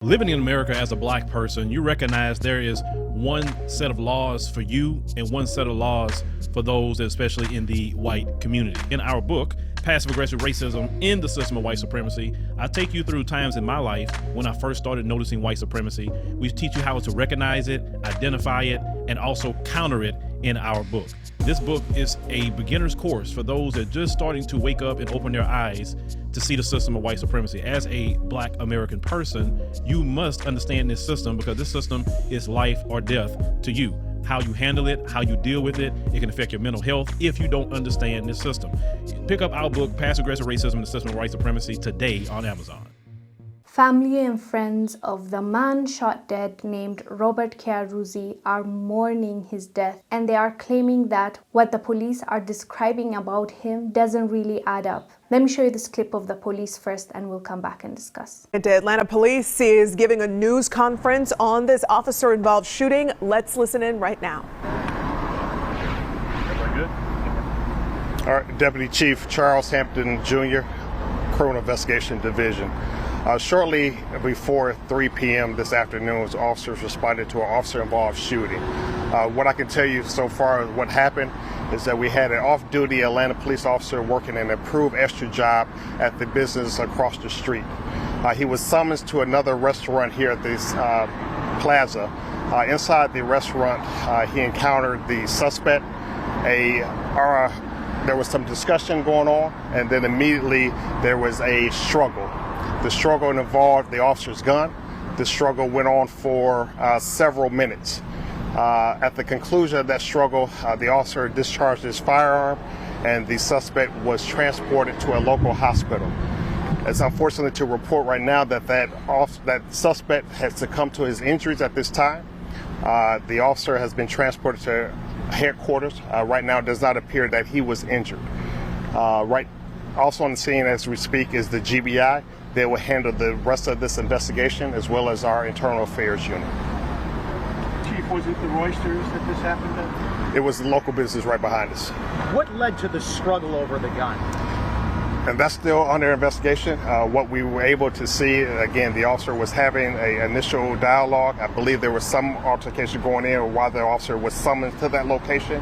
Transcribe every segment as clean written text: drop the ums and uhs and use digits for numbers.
Living in America as a black person, you recognize there is one set of laws for you and one set of laws for those, especially in the white community. In our book, Passive Aggressive Racism in the System of White Supremacy, I take you through times in my life when I first started noticing white supremacy. We teach you how to recognize it, identify it, and also counter it in our book. This book is a beginner's course for those that are just starting to wake up and open their eyes to see the system of white supremacy. As a black American person, you must understand this system because this system is life or death to you. How you handle it, how you deal with it, it can affect your mental health if you don't understand this system. Pick up our book, Passive Aggressive Racism and the System of White Supremacy, today on Amazon. Family and friends of the man shot dead named Rogers Kyaruzi are mourning his death, and they are claiming that what the police are describing about him doesn't really add up. Let me show you this clip of the police first, and we'll come back and discuss. Atlanta police is giving a news conference on this officer-involved shooting. Let's listen in right now. Good. All right, Deputy Chief Charles Hampton Jr., Criminal Investigation Division. Shortly before 3 p.m. this afternoon, officers responded to an officer-involved shooting. What I can tell you so far what happened is that we had an off-duty Atlanta police officer working an approved extra job at the business across the street. He was summoned to another restaurant here at this plaza. Inside the restaurant, he encountered the suspect. There was some discussion going on, and then immediately there was a struggle. The struggle involved the officer's gun. The struggle went on for several minutes. At the conclusion of that struggle, the officer discharged his firearm and the suspect was transported to a local hospital. It's unfortunate to report right now that that suspect has succumbed to his injuries at this time. The officer has been transported to headquarters. Right now it does not appear that he was injured. Also on the scene as we speak is the GBI. They will handle the rest of this investigation as well as our internal affairs unit. Chief, was it the Roysters that this happened at? It was the local business right behind us. What led to the struggle over the gun? And that's still under investigation. What we were able to see, again, the officer was having an initial dialogue. I believe there was some altercation going in while the officer was summoned to that location.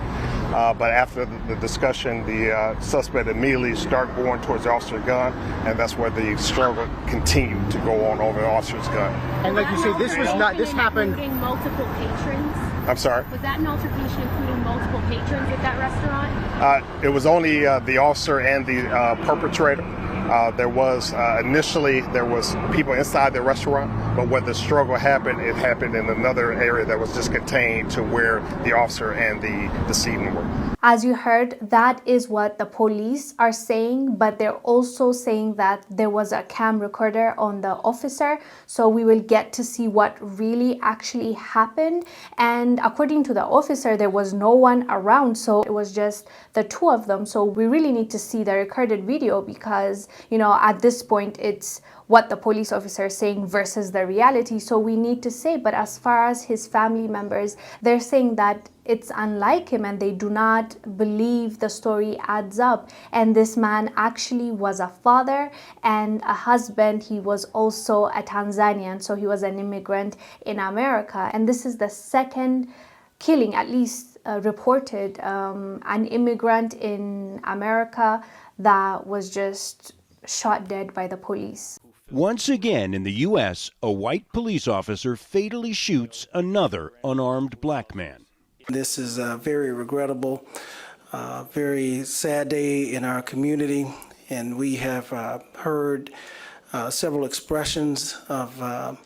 But after the discussion, the suspect immediately started going towards the officer's gun, and that's where the struggle continued to go on over the officer's gun. And like you say, this happened. Including multiple patrons? I'm sorry? Was that an altercation including multiple patrons at that restaurant? It was only the officer and the perpetrator. There was initially people inside the restaurant, but when the struggle happened, it happened in another area that was just contained to where the officer and the decedent were. As you heard, that is what the police are saying, but they're also saying that there was a cam recorder on the officer, so we will get to see what really actually happened. And according to the officer, there was no one around, so it was just the two of them. So we really need to see the recorded video because, you know, at this point, it's what the police officer is saying versus the reality. So we need to say, but as far as his family members, they're saying that it's unlike him and they do not believe the story adds up. And this man actually was a father and a husband. He was also a Tanzanian, so he was an immigrant in America. And this is the second killing, at least reported, an immigrant in America that was just shot dead by the police. Once again in the U.S., a white police officer fatally shoots another unarmed black man. This is a very regrettable, very sad day in our community, and we have heard several expressions of a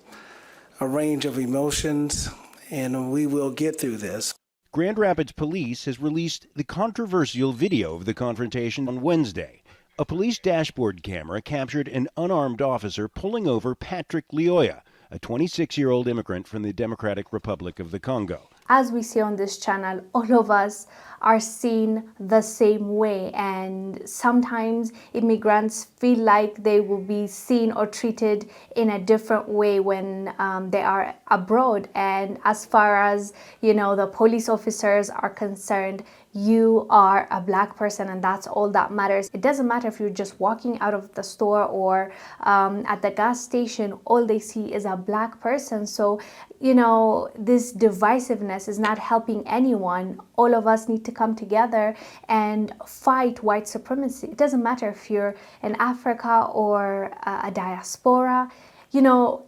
range of emotions, and we will get through this. Grand Rapids Police has released the controversial video of the confrontation on Wednesday. A police dashboard camera captured an unarmed officer pulling over Patrick Lioya, a 26-year-old immigrant from the Democratic Republic of the Congo. As we see on this channel, all of us are seen the same way, and sometimes immigrants feel like they will be seen or treated in a different way when they are abroad. And as far as, you know, the police officers are concerned, you are a black person and that's all that matters. It doesn't matter if you're just walking out of the store or at the gas station, all they see is a black person. So, you know, this divisiveness is not helping anyone. All of us need to come together and fight white supremacy. It doesn't matter if you're in Africa or a diaspora, you know,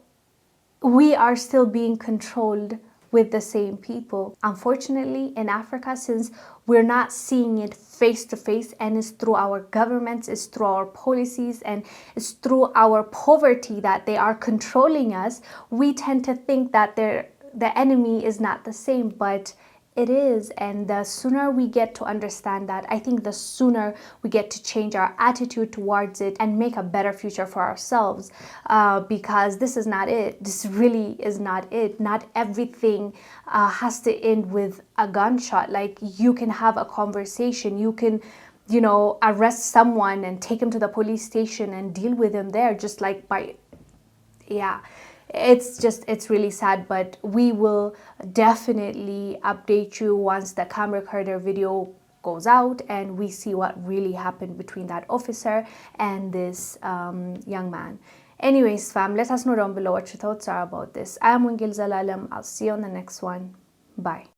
we are still being controlled with the same people. Unfortunately, in Africa, since we're not seeing it face to face and it's through our governments, it's through our policies, and it's through our poverty that they are controlling us, we tend to think that the enemy is not the same, but it is. And the sooner we get to understand that, I think the sooner we get to change our attitude towards it and make a better future for ourselves, because this is not it. This really is not it. Not everything has to end with a gunshot. Like, you can have a conversation, you can, you know, arrest someone and take him to the police station and deal with him there, just like by, yeah. It's really sad, but we will definitely update you once the camera recorder video goes out and we see what really happened between that officer and this young man. Anyways, fam, let us know down below what your thoughts are about this. I am Wongel Zelalem. I'll see you on the next one. Bye.